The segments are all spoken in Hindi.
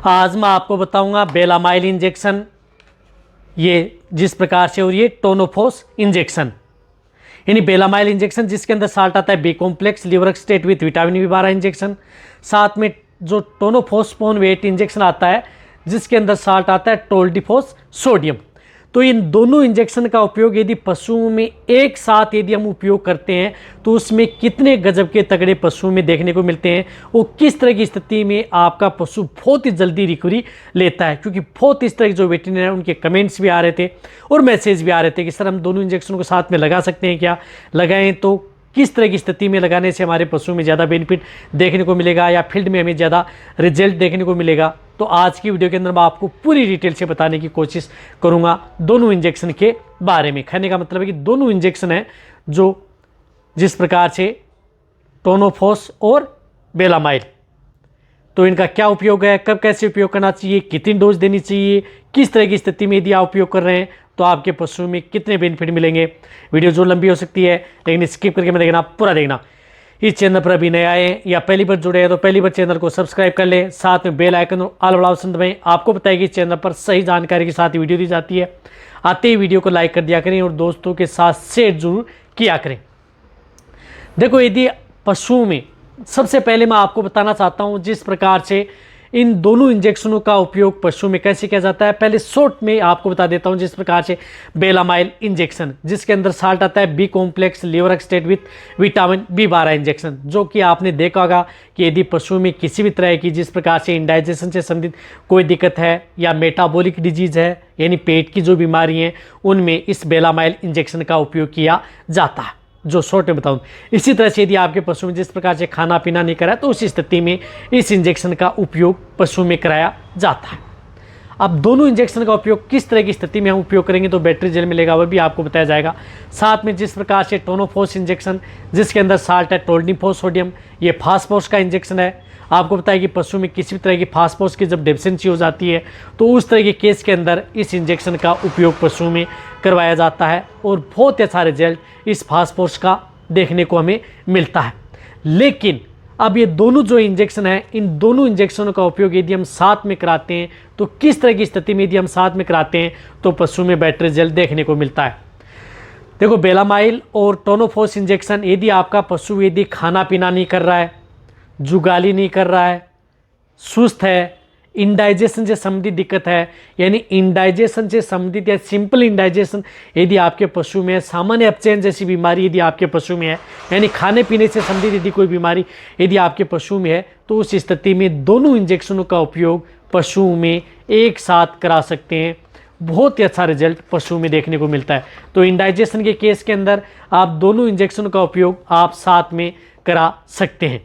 आज मैं आपको बताऊंगा बेलामाइल इंजेक्शन, ये जिस प्रकार से, और ये टोनोफोस इंजेक्शन। यानी बेलामाइल इंजेक्शन जिसके अंदर साल्ट आता है B complex liver extract with vitamin बी12 इंजेक्शन, साथ में जो टोनोफोस्फोन वेट इंजेक्शन आता है जिसके अंदर साल्ट आता है टोल्डिफोस सोडियम। तो इन दोनों इंजेक्शन का उपयोग यदि पशुओं में एक साथ यदि हम उपयोग करते हैं तो उसमें कितने गजब के तगड़े पशुओं में देखने को मिलते हैं, वो किस तरह की स्थिति में आपका पशु बहुत ही जल्दी रिकवरी लेता है। क्योंकि बहुत इस तरह के जो वेटरनरी उनके कमेंट्स भी आ रहे थे और मैसेज भी आ रहे थे कि सर हम दोनों इंजेक्शन को साथ में लगा सकते हैं क्या, लगाएं तो किस तरह की स्थिति में लगाने से हमारे पशुओं में ज़्यादा बेनिफिट देखने को मिलेगा या फील्ड में हमें ज़्यादा रिजल्ट देखने को मिलेगा। तो आज की वीडियो के अंदर मैं आपको पूरी डिटेल से बताने की कोशिश करूंगा दोनों इंजेक्शन के बारे में। कहने का मतलब है कि दोनों इंजेक्शन हैं जो जिस प्रकार से टोनोफोस और बेलामाइल, तो इनका क्या उपयोग है, कब कैसे उपयोग करना चाहिए, कितनी डोज देनी चाहिए, किस तरह की स्थिति में यदि आप उपयोग कर रहे हैं तो आपके पशुओं में कितने बेनिफिट मिलेंगे। वीडियो जो लंबी हो सकती है लेकिन स्किप करके मैं देखना, पूरा देखना। इस चैनल पर अभी नए आए हैं या पहली बार जुड़े हैं तो पहली बार चैनल को सब्सक्राइब कर लें, साथ में बेल आइकन और ऑल वाला ऑप्शन दबाएं। आपको पता है कि इस चैनल पर सही जानकारी के साथ वीडियो दी जाती है। आते ही वीडियो को लाइक कर दिया करें और दोस्तों के साथ शेयर जरूर किया करें। देखो, यदि पशुओं में सबसे पहले मैं आपको बताना चाहता हूं जिस प्रकार से इन दोनों इंजेक्शनों का उपयोग पशुओं में कैसे किया जाता है। पहले शॉर्ट में आपको बता देता हूं जिस प्रकार से बेलामाइल इंजेक्शन जिसके अंदर साल्ट आता है B complex liver extract with vitamin बी12 इंजेक्शन, जो कि आपने देखा होगा कि यदि पशुओं में किसी भी तरह की जिस प्रकार से इंडाइजेशन से संबंधित कोई दिक्कत है या मेटाबॉलिक डिजीज है यानी पेट की जो बीमारी हैं उनमें इस बेलामाइल इंजेक्शन का उपयोग किया जाता है, जो शॉर्ट में बताऊं। इसी तरह से यदि आपके पशु में जिस प्रकार से खाना पीना नहीं करा तो उस स्थिति में इस इंजेक्शन का उपयोग पशु में कराया जाता है। अब दोनों इंजेक्शन का उपयोग किस तरह की स्थिति में हम उपयोग करेंगे तो बैटरी जेल मिलेगा वह भी आपको बताया जाएगा। साथ में जिस प्रकार से टोनोफोस इंजेक्शन जिसके अंदर साल्ट है टोल्डिफोस सोडियम, ये फास्फोरस का इंजेक्शन है। आपको पता है कि पशु में किसी भी तरह की फास्फोरस की जब डेफिशिएंसी हो जाती है तो उस तरह के केस के अंदर इस इंजेक्शन का उपयोग पशु में करवाया जाता है और बहुत अच्छा रिजल्ट इस फास्फोरस का देखने को हमें मिलता है। लेकिन अब ये दोनों जो इंजेक्शन है, इन दोनों इंजेक्शनों का उपयोग यदि हम साथ में कराते हैं तो किस तरह की स्थिति में यदि हम साथ में कराते हैं तो पशु में बेटर रिजल्ट देखने को मिलता है। देखो, बेलामाइल और टोनोफोस इंजेक्शन यदि आपका पशु यदि खाना पीना नहीं कर रहा है, जुगाली नहीं कर रहा है, सुस्त है, इंडाइजेशन से संबंधित दिक्कत है, यानी इंडाइजेशन से संबंधित या सिंपल इंडाइजेशन यदि आपके पशु में है, सामान्य अपचयन जैसी बीमारी यदि आपके पशु में है, यानी खाने पीने से संबंधित यदि कोई बीमारी यदि आपके पशु में है तो उस स्थिति में दोनों इंजेक्शनों का उपयोग पशुओं में एक साथ करा सकते हैं। बहुत ही अच्छा रिजल्ट पशु में देखने को मिलता है। तो इंडाइजेशन के केस के अंदर आप दोनों इंजेक्शन का उपयोग आप साथ में करा सकते हैं।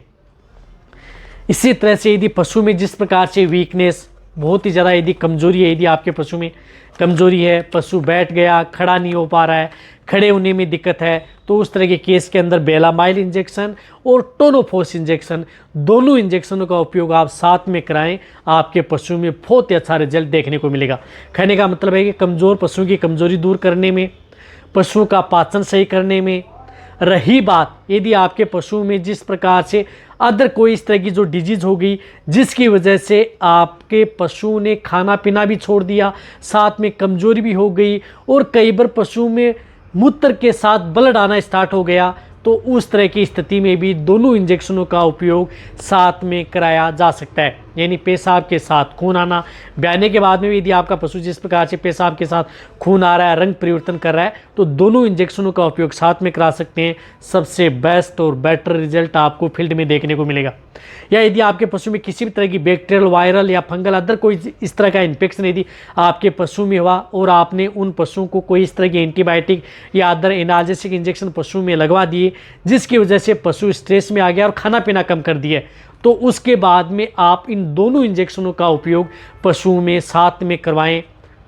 इसी तरह से यदि पशु में जिस प्रकार से वीकनेस, बहुत ही ज़्यादा यदि कमजोरी है, यदि आपके पशु में कमजोरी है, पशु बैठ गया, खड़ा नहीं हो पा रहा है, खड़े होने में दिक्कत है, तो उस तरह के केस के अंदर बेलामाइल इंजेक्शन और टोनोफोस इंजेक्शन दोनों इंजेक्शनों का उपयोग आप साथ में कराएं, आपके पशु में बहुत ही अच्छा रिजल्ट देखने को मिलेगा। कहने का मतलब है कि कमज़ोर पशु की कमजोरी दूर करने में, पशु का पाचन सही करने में। रही बात यदि आपके पशु में जिस प्रकार से अदर कोई इस तरह की जो डिजीज हो गई जिसकी वजह से आपके पशु ने खाना पीना भी छोड़ दिया, साथ में कमजोरी भी हो गई और कई बार पशु में मूत्र के साथ ब्लड आना स्टार्ट हो गया, तो उस तरह की स्थिति में भी दोनों इंजेक्शनों का उपयोग साथ में कराया जा सकता है। यानी पेशाब के साथ खून आना, ब्याने के बाद में भी यदि आपका पशु जिस प्रकार से पेशाब के साथ खून आ रहा है, रंग परिवर्तन कर रहा है, तो दोनों इंजेक्शनों का उपयोग साथ में करा सकते हैं। सबसे बेस्ट और बेटर रिजल्ट आपको फील्ड में देखने को मिलेगा। या यदि आपके पशु में किसी भी तरह की बैक्टीरियल, वायरल या फंगल अदर कोई इस तरह का इन्फेक्शन यदि आपके पशु में हुआ और आपने उन पशुओं को कोई इस तरह की एंटीबायोटिक या अदर एनाल्जेसिक इंजेक्शन पशु में लगवा दिए जिसकी वजह से पशु स्ट्रेस में आ गया और खाना पीना कम कर दिया, तो उसके बाद में आप इन दोनों इंजेक्शनों का उपयोग पशुओं में साथ में करवाएं।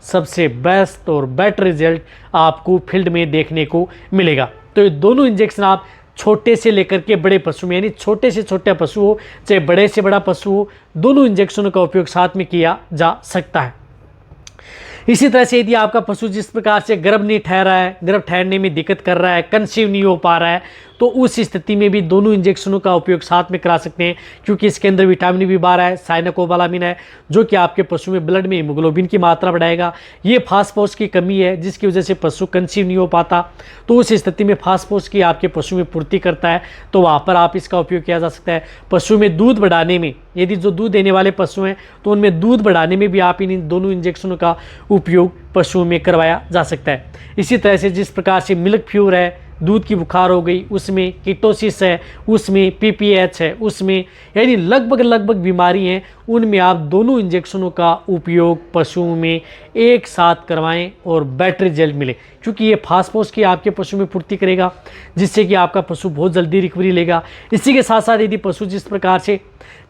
सबसे बेस्ट और बेटर रिजल्ट आपको फील्ड में देखने को मिलेगा। तो ये दोनों इंजेक्शन आप छोटे से लेकर के बड़े पशु में, यानी छोटे से छोटा पशु हो चाहे बड़े से बड़ा पशु हो, दोनों इंजेक्शनों का उपयोग साथ में किया जा सकता है। इसी तरह से यदि आपका पशु जिस प्रकार से गर्भ नहीं ठहरा है, गर्भ ठहरने में दिक्कत कर रहा है, कंसीव नहीं हो पा रहा है, तो उस स्थिति में भी दोनों इंजेक्शनों का उपयोग साथ में करा सकते हैं, क्योंकि इसके अंदर विटामिन B12 है, साइनोकोबालामिन है, जो कि आपके पशु में ब्लड में हीमोग्लोबिन की मात्रा बढ़ाएगा। ये फास्फोरस की कमी है जिसकी वजह से पशु कंसीव नहीं हो पाता, तो उस स्थिति में फास्फोरस की आपके पशु में पूर्ति करता है, तो वहाँ पर आप इसका उपयोग किया जा सकता है। पशु में दूध बढ़ाने में, यदि जो दूध देने वाले पशु हैं तो उनमें दूध बढ़ाने में भी आप इन दोनों इंजेक्शनों का उपयोग पशुओं में करवाया जा सकता है। इसी तरह से जिस प्रकार से मिल्क फ्यूर है, दूध की बुखार हो गई, उसमें कीटोसिस है, उसमें PPH है, उसमें यानी लगभग बीमारी हैं, उनमें आप दोनों इंजेक्शनों का उपयोग पशुओं में एक साथ करवाएं और बेटर रिजल्ट मिले, क्योंकि ये फास्फोरस की आपके पशु में पूर्ति करेगा, जिससे कि आपका पशु बहुत जल्दी रिकवरी लेगा। इसी के साथ साथ यदि पशु जिस प्रकार से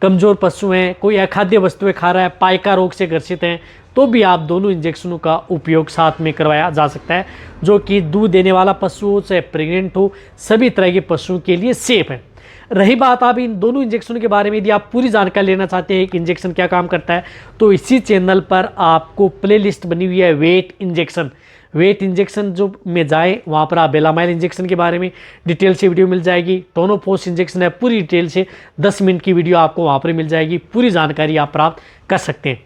कमज़ोर पशु हैं, कोई अखाद्य वस्तुएं खा रहा है, पाइका रोग से ग्रसित हैं, तो भी आप दोनों इंजेक्शनों का उपयोग साथ में करवाया जा सकता है, जो कि दूध देने वाला पशु हो चाहे प्रेग्नेंट हो, सभी तरह के पशुओं के लिए सेफ है। रही बात आप इन दोनों इंजेक्शनों के बारे में, यदि आप पूरी जानकारी लेना चाहते हैं कि इंजेक्शन क्या काम करता है, तो इसी चैनल पर आपको प्लेलिस्ट बनी हुई है वेट इंजेक्शन जो में जाएं, वहाँ पर आप बेलामाइल इंजेक्शन के बारे में डिटेल से वीडियो मिल जाएगी। टोनोफोस इंजेक्शन है, पूरी डिटेल से 10 मिनट की वीडियो आपको वहाँ पर मिल जाएगी, पूरी जानकारी आप प्राप्त कर सकते हैं।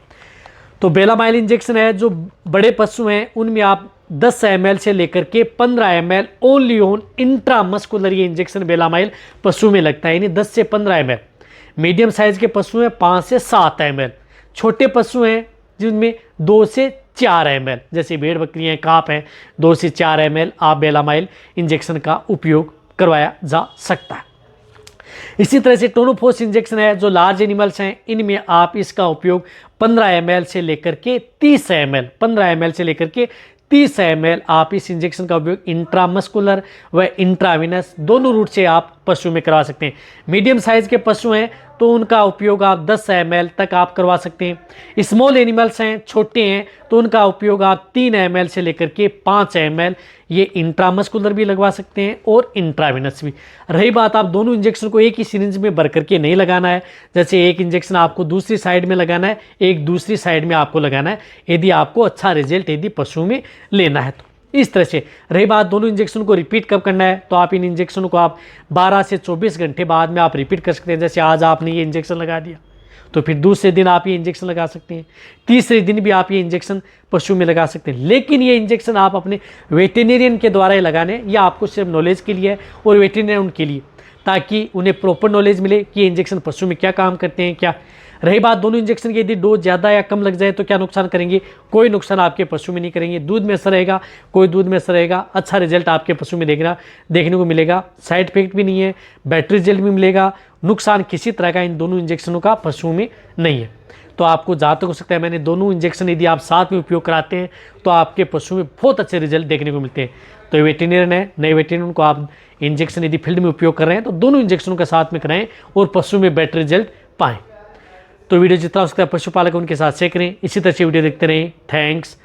तो बेलामाइल इंजेक्शन है, जो बड़े पशु हैं उनमें आप 10 ml से लेकर के 15 ml ओनली ऑन इंट्रामस्कुलर ये इंजेक्शन बेलामाइल पशु में लगता है, यानी 10 से 15 ml। मीडियम साइज के पशु हैं 5 से 7 ml, छोटे पशु हैं जिनमें 2 से 4 ml, जैसे भेड़ बकरियां काफ हैं, 2 से 4 ml आप बेलामाइल इंजेक्शन का उपयोग करवाया जा सकता है। इसी तरह से टोनोफोस इंजेक्शन है, जो लार्ज एनिमल्स हैं, इनमें आप इसका उपयोग 15 ml से लेकर के 30 ml 15 ml से लेकर के 30 ml आप इस इंजेक्शन का उपयोग इंट्रामस्कुलर व इंट्राविनस दोनों रूट से आप पशु में करवा सकते हैं। मीडियम साइज के पशु हैं तो उनका उपयोग आप 10 ml तक आप करवा सकते हैं। स्मॉल एनिमल्स हैं, छोटे हैं, तो उनका उपयोग आप 3 ml से लेकर के 5 ml ये इंट्रामस्कुलर भी लगवा सकते हैं और इंट्राविनस भी। रही बात, आप दोनों इंजेक्शन को एक ही सिरिंज में भर करके नहीं लगाना है, जैसे एक इंजेक्शन आपको दूसरी साइड में लगाना है, एक दूसरी साइड में आपको लगाना है, यदि आपको अच्छा रिजल्ट यदि पशु में लेना है तो। इस तरह से रही बात दोनों इंजेक्शन को रिपीट कब करना है, तो आप इन इंजेक्शनों को आप 12 से 24 घंटे बाद में आप रिपीट कर सकते हैं। जैसे आज आपने ये इंजेक्शन लगा दिया तो फिर दूसरे दिन आप ये इंजेक्शन लगा सकते हैं, तीसरे दिन भी आप ये इंजेक्शन पशु में लगा सकते हैं। लेकिन ये इंजेक्शन आप अपने वेटेरिनियन के द्वारा ही लगाने, या आपको सिर्फ नॉलेज के लिए है और वेटेरिनियन उनके लिए, ताकि उन्हें प्रॉपर नॉलेज मिले कि ये इंजेक्शन पशु में क्या काम करते हैं क्या। रही बात दोनों इंजेक्शन की यदि डोज ज़्यादा या कम लग जाए तो क्या नुकसान करेंगे, कोई नुकसान आपके पशु में नहीं करेंगे। दूध में असर रहेगा, कोई दूध में असर रहेगा, अच्छा रिजल्ट आपके पशु में देखने को मिलेगा, साइड इफेक्ट भी नहीं है, बेटर रिजल्ट भी मिलेगा, नुकसान किसी तरह का इन दोनों इंजेक्शनों का पशु में नहीं है। तो आपको जहाँ तक हो सकता है, मैंने दोनों इंजेक्शन यदि आप साथ में उपयोग कराते हैं तो आपके पशु में बहुत अच्छे रिजल्ट देखने को मिलते हैं। तो वेटेरिनियन है, नए वेटेरिनियन को आप इंजेक्शन यदि फील्ड में उपयोग कर रहे हैं तो दोनों इंजेक्शनों का साथ में कराएं और पशु में बेटर रिजल्ट पाएँ। तो वीडियो जितना हो सकता है पशुपालक उनके साथ शेयर करें। इसी तरह से वीडियो देखते रहें। थैंक्स।